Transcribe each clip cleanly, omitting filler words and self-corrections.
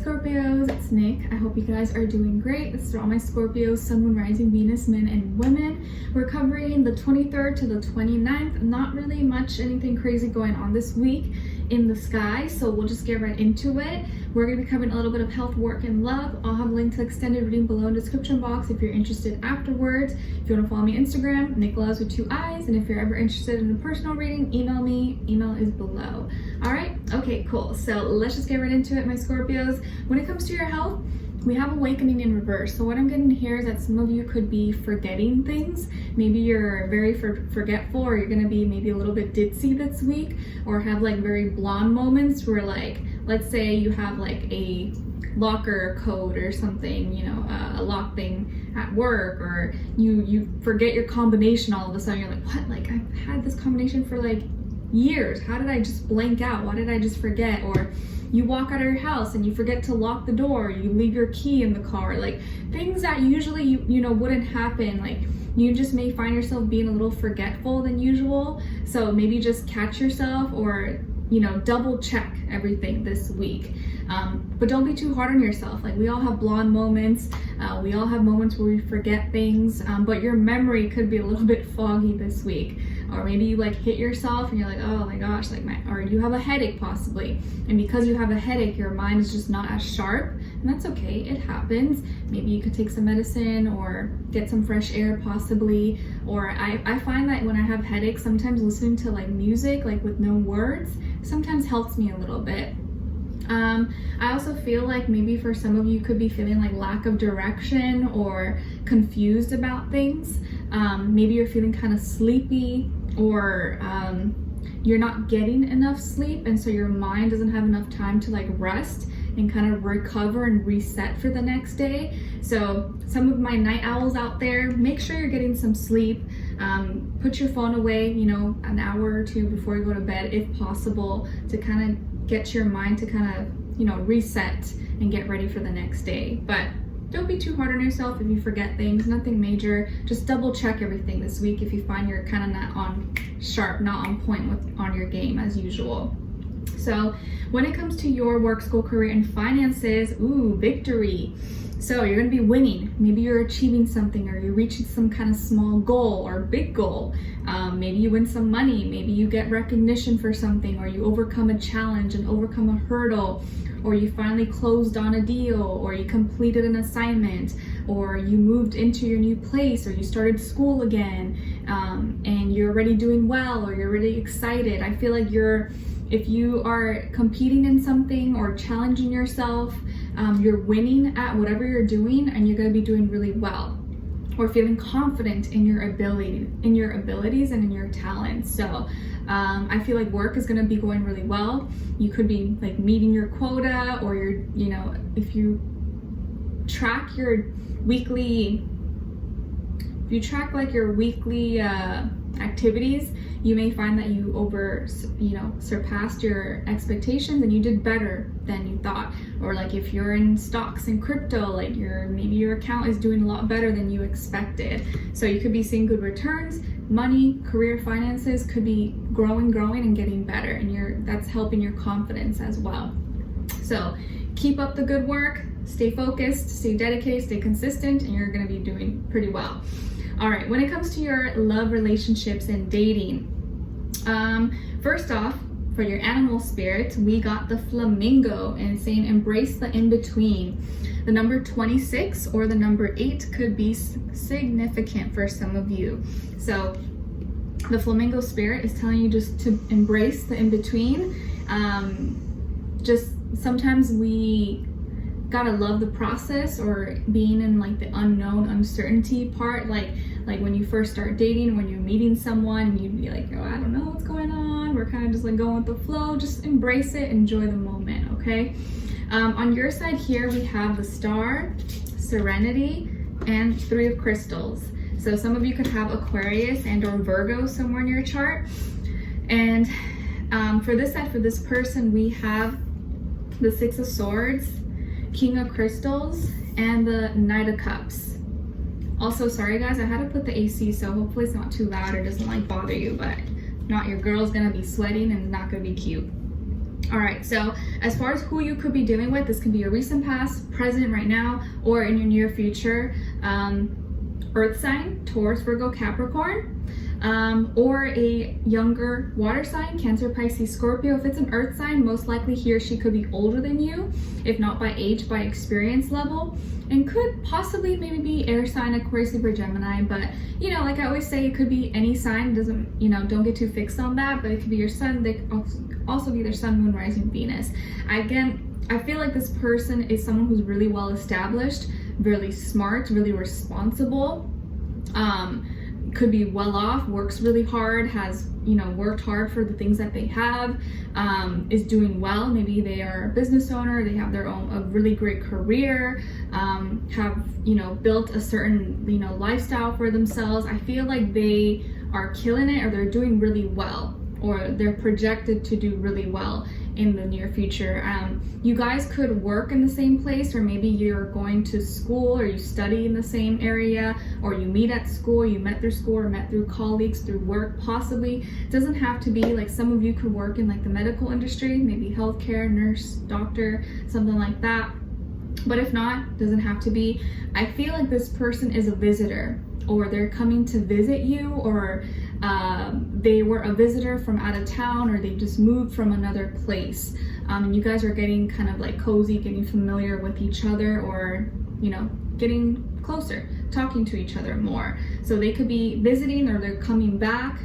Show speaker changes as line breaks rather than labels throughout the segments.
Scorpios, it's Nick. I hope you guys are doing great. This is for all my Scorpios, Sun, Moon, Rising, Venus, men, and women. We're covering the 23rd to the 29th. Not really much anything crazy going on this week in the sky, so we'll just get right into it. We're going to be covering a little bit of health, work, and love. I'll have a link to the extended reading below in the description box if you're interested afterwards. If you want to follow me on Instagram, Nicloves with 2 eyes, and if you're ever interested in a personal reading, email me. Email is below. All right, okay, cool. So let's just get right into it, my Scorpios. When it comes to your health, we have awakening in reverse. So what I'm getting here is that some of you could be forgetting things. Maybe you're very forgetful, or you're gonna be maybe a little bit ditzy this week, or have like very blonde moments where, like, let's say you have like a locker code or something, you know, a lock thing at work, or you forget your combination all of a sudden. You're like, what? Like, I've had this combination for like years. How did I just blank out? Why did I just forget? Or you walk out of your house and you forget to lock the door, you leave your key in the car, like things that usually you know wouldn't happen. Like, you just may find yourself being a little forgetful than usual. So maybe just catch yourself, or you know, double check everything this week. But don't be too hard on yourself. Like, we all have blonde moments. We all have moments where we forget things, but your memory could be a little bit foggy this week. Or maybe you like hit yourself and you're like, oh my gosh, like or you have a headache possibly. And because you have a headache, your mind is just not as sharp, and that's okay, it happens. Maybe you could take some medicine or get some fresh air possibly. Or I find that when I have headaches, sometimes listening to like music, like with no words, sometimes helps me a little bit. I also feel like maybe for some of you could be feeling like lack of direction or confused about things. Maybe you're feeling kind of sleepy, or you're not getting enough sleep, and so your mind doesn't have enough time to like rest and kind of recover and reset for the next day. So some of my night owls out there, make sure you're getting some sleep. Put your phone away, you know, an hour or two before you go to bed if possible, to kind of get your mind to kind of, you know, reset and get ready for the next day. But don't be too hard on yourself if you forget things, nothing major. Just double check everything this week if you find you're kind of not on sharp, not on point on your game as usual. So when it comes to your work, school, career, and finances, ooh, victory. So you're gonna be winning. Maybe you're achieving something, or you're reaching some kind of small goal or big goal. Maybe you win some money, maybe you get recognition for something, or you overcome a challenge and overcome a hurdle, or you finally closed on a deal, or you completed an assignment, or you moved into your new place, or you started school again, and you're already doing well, or you're really excited. I feel like if you are competing in something or challenging yourself, you're winning at whatever you're doing, and you're going to be doing really well, or feeling confident in your abilities and in your talents. So I feel like work is going to be going really well. You could be like meeting your quota, or you know, if you track your weekly, activities, you may find that you surpassed your expectations and you did better than you thought. Or like if you're in stocks and crypto, like maybe your account is doing a lot better than you expected. So you could be seeing good returns. Money, career, finances could be growing and getting better, and that's helping your confidence as well. So keep up the good work, stay focused, stay dedicated, stay consistent, and you're going to be doing pretty well. All right, when it comes to your love, relationships, and dating, first off, for your animal spirit, we got the flamingo, and saying embrace the in-between. The number 26 or the number 8 could be significant for some of you. So the flamingo spirit is telling you just to embrace the in-between. Just sometimes we gotta love the process, or being in like the unknown, uncertainty part, like when you first start dating, when you're meeting someone, you'd be like, oh, I don't know what's going on, we're kind of just like going with the flow. Just embrace it, enjoy the moment. Okay, on your side here we have the Star, Serenity, and 3 of Crystals. So some of you could have Aquarius and or Virgo somewhere in your chart. And for this side, for this person, we have the 6 of Swords, King of Crystals, and the Knight of Cups. Also, sorry guys, I had to put the AC, so hopefully it's not too loud or doesn't like bother you, but not, your girl's gonna be sweating and not gonna be cute. All right, so as far as who you could be dealing with, this could be a recent past, present, right now, or in your near future. Earth sign, Taurus, Virgo, Capricorn, or a younger water sign, Cancer, Pisces, Scorpio. If it's an earth sign, most likely he or she could be older than you, if not by age, by experience level, and could possibly maybe be air sign, Aquarius, Libra, Gemini. But you know, like I always say, it could be any sign. Doesn't, you know, don't get too fixed on that, but it could be your sun. They could also be their sun, moon, rising, Venus. Again, I feel like this person is someone who's really well established, really smart, really responsible, could be well off, works really hard, has, you know, worked hard for the things that they have, is doing well. Maybe they are a business owner, they have their own, a really great career, have, you know, built a certain, you know, lifestyle for themselves. I feel like they are killing it, or they're doing really well, or they're projected to do really well in the near future. You guys could work in the same place, or maybe you're going to school, or you study in the same area, or you meet at school, you met through school, or met through colleagues, through work, possibly. It doesn't have to be like, some of you could work in like the medical industry, maybe healthcare, nurse, doctor, something like that. But if not, doesn't have to be. I feel like this person is a visitor, or they're coming to visit you, or they were a visitor from out of town, or they just moved from another place, and you guys are getting kind of like cozy, getting familiar with each other, or, you know, getting closer, talking to each other more. So they could be visiting, or they're coming back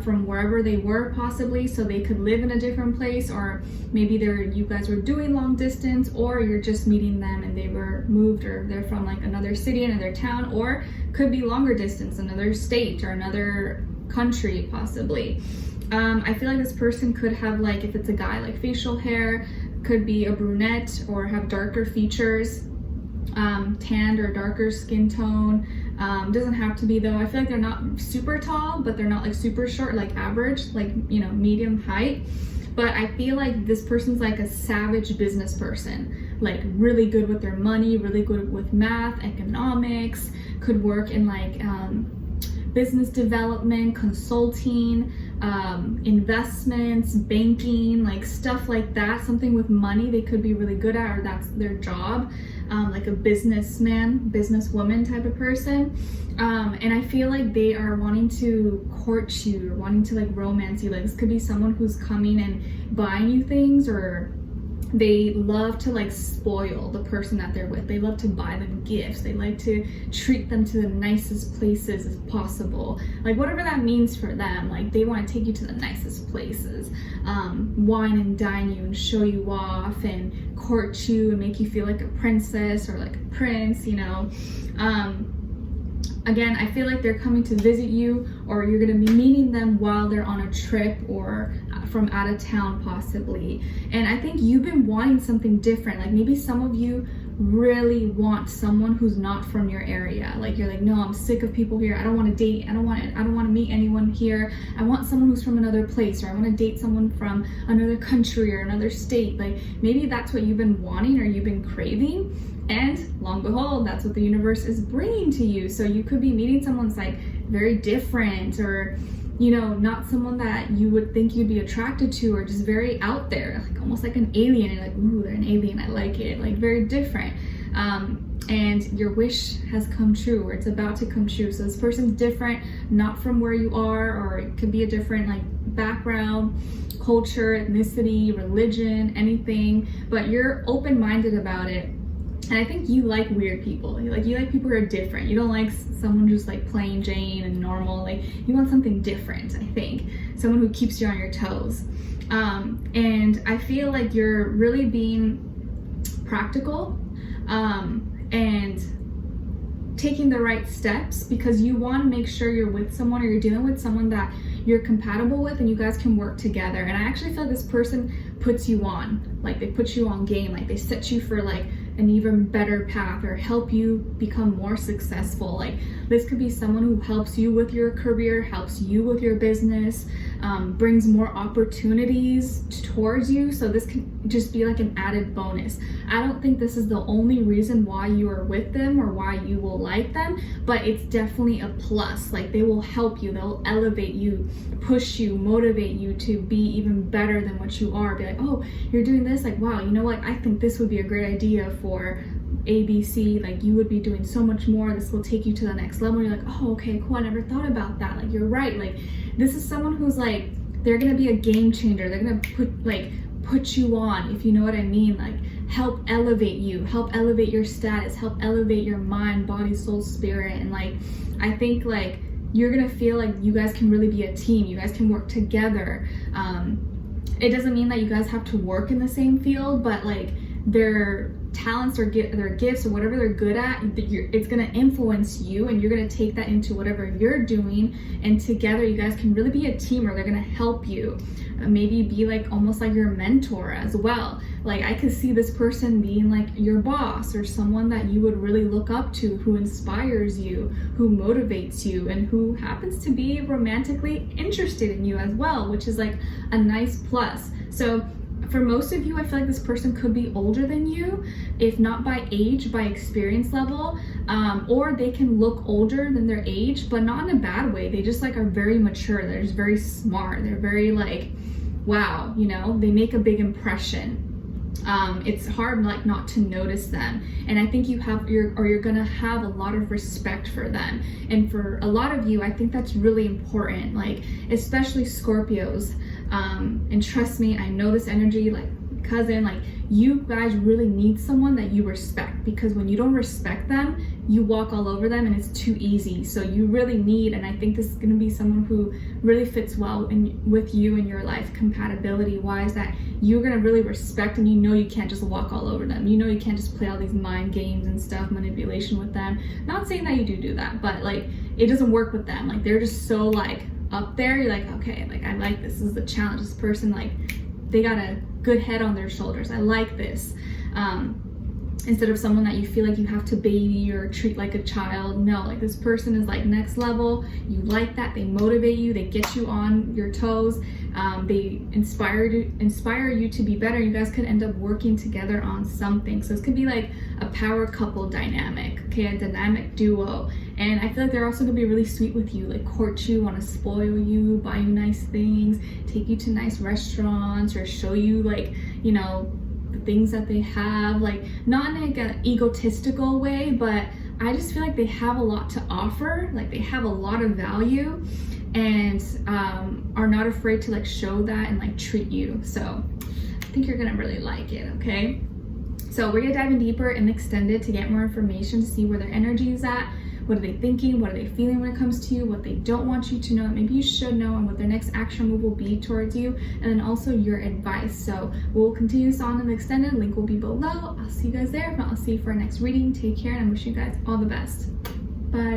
from wherever they were, possibly, so they could live in a different place, or maybe you guys were doing long distance, or you're just meeting them and they were moved, or they're from like another city, another town, or could be longer distance, another state or another country, possibly. I feel like this person could have, like, if it's a guy, like facial hair, could be a brunette, or have darker features, tanned or darker skin tone. Doesn't have to be, though. I feel like they're not super tall, but they're not like super short, like average, like, you know, medium height. But I feel like this person's like a savage business person, like really good with their money, really good with math, economics, could work in like business development, consulting, investments, banking, like stuff like that. Something with money they could be really good at, or that's their job. Like a businessman, businesswoman type of person. And I feel like they are wanting to court you, or wanting to like romance you. Like, this could be someone who's coming and buying you things, or they love to like spoil the person that they're with. They love to buy them gifts. They like to treat them to the nicest places as possible. Like, whatever that means for them, like they want to take you to the nicest places, wine and dine you and show you off and court you and make you feel like a princess or like a prince, you know. Again, I feel like they're coming to visit you, or you're going to be meeting them while they're on a trip, or from out of town, possibly. And I think you've been wanting something different. Like, maybe some of you really want someone who's not from your area. Like, you're like, no, I'm sick of people here. I don't want to date. I don't want to meet anyone here. I want someone who's from another place, or I want to date someone from another country or another state. Like, maybe that's what you've been wanting, or you've been craving. And long behold, that's what the universe is bringing to you. So you could be meeting someone that's like very different, or, you know, not someone that you would think you'd be attracted to, or just very out there, like almost like an alien. You're like, ooh, they're an alien, I like it. Like, very different. And your wish has come true, or it's about to come true. So this person's different, not from where you are, or it could be a different like background, culture, ethnicity, religion, anything, but you're open-minded about it. And I think you like weird people. You like people who are different. You don't like someone who's like plain Jane and normal. Like, you want something different, I think. Someone who keeps you on your toes. And I feel like you're really being practical, and taking the right steps, because you want to make sure you're with someone, or you're dealing with someone that you're compatible with, and you guys can work together. And I actually feel this person puts you on, like they put you on game, like they set you for like an even better path or help you become more successful. Like this could be someone who helps you with your career, helps you with your business, brings more opportunities towards you. So this can just be like an added bonus. I don't think this is the only reason why you are with them or why you will like them, but it's definitely a plus. Like they will help you, they'll elevate you, push you, motivate you to be even better than what you are. Be like, oh, you're doing this, like wow, you know what, I think this would be a great idea for ABC, like you would be doing so much more, this will take you to the next level. You're like, oh okay, cool, I never thought about that. Like you're right, like this is someone who's like, they're gonna be a game changer, they're gonna put you on, if you know what I mean, like help elevate you, help elevate your status, help elevate your mind, body, soul, spirit. And like I think like you're gonna feel like you guys can really be a team, you guys can work together. It doesn't mean that you guys have to work in the same field, but like their talents or their gifts or whatever they're good at, it's going to influence you, and you're going to take that into whatever you're doing, and together you guys can really be a team, or they're going to help you, maybe be like almost like your mentor as well. Like I could see this person being like your boss, or someone that you would really look up to, who inspires you, who motivates you, and who happens to be romantically interested in you as well, which is like a nice plus. So for most of you, I feel like this person could be older than you, if not by age, by experience level, or they can look older than their age, but not in a bad way. They just like are very mature, they're just very smart, they're very like, wow, you know, they make a big impression. It's hard like not to notice them, and I think you're gonna have a lot of respect for them. And for a lot of you, I think that's really important, like especially Scorpios. And trust me, I know this energy, like cousin, like you guys really need someone that you respect, because when you don't respect them, you walk all over them and it's too easy. So you really need, and I think this is going to be someone who really fits well with you in your life, compatibility wise, that you're going to really respect, and you know you can't just walk all over them. You know you can't just play all these mind games and stuff, manipulation with them. Not saying that you do that, but like it doesn't work with them. Like they're just so like up there, you're like, okay, like I like this is the challenge. This person, like they got a good head on their shoulders. I like this. Instead of someone that you feel like you have to baby or treat like a child. No, like this person is like next level. You like that. They motivate you. They get you on your toes. They inspire you to be better. You guys could end up working together on something. So this could be like a power couple dynamic, okay, a dynamic duo. And I feel like they're also gonna be really sweet with you, like court you, want to spoil you, buy you nice things, take you to nice restaurants, or show you like, you know, the things that they have, like not in like an egotistical way, but I just feel like they have a lot to offer, like they have a lot of value, and are not afraid to like show that and like treat you. So I think you're gonna really like it, okay? So we're gonna dive in deeper and extended to get more information, to see where their energy is at. What are they thinking? What are they feeling when it comes to you? What they don't want you to know, maybe you should know, and what their next action move will be towards you, and then also your advice. So we'll continue this on in the extended. Link will be below. I'll see you guys there. If not, I'll see you for our next reading. Take care, and I wish you guys all the best. Bye.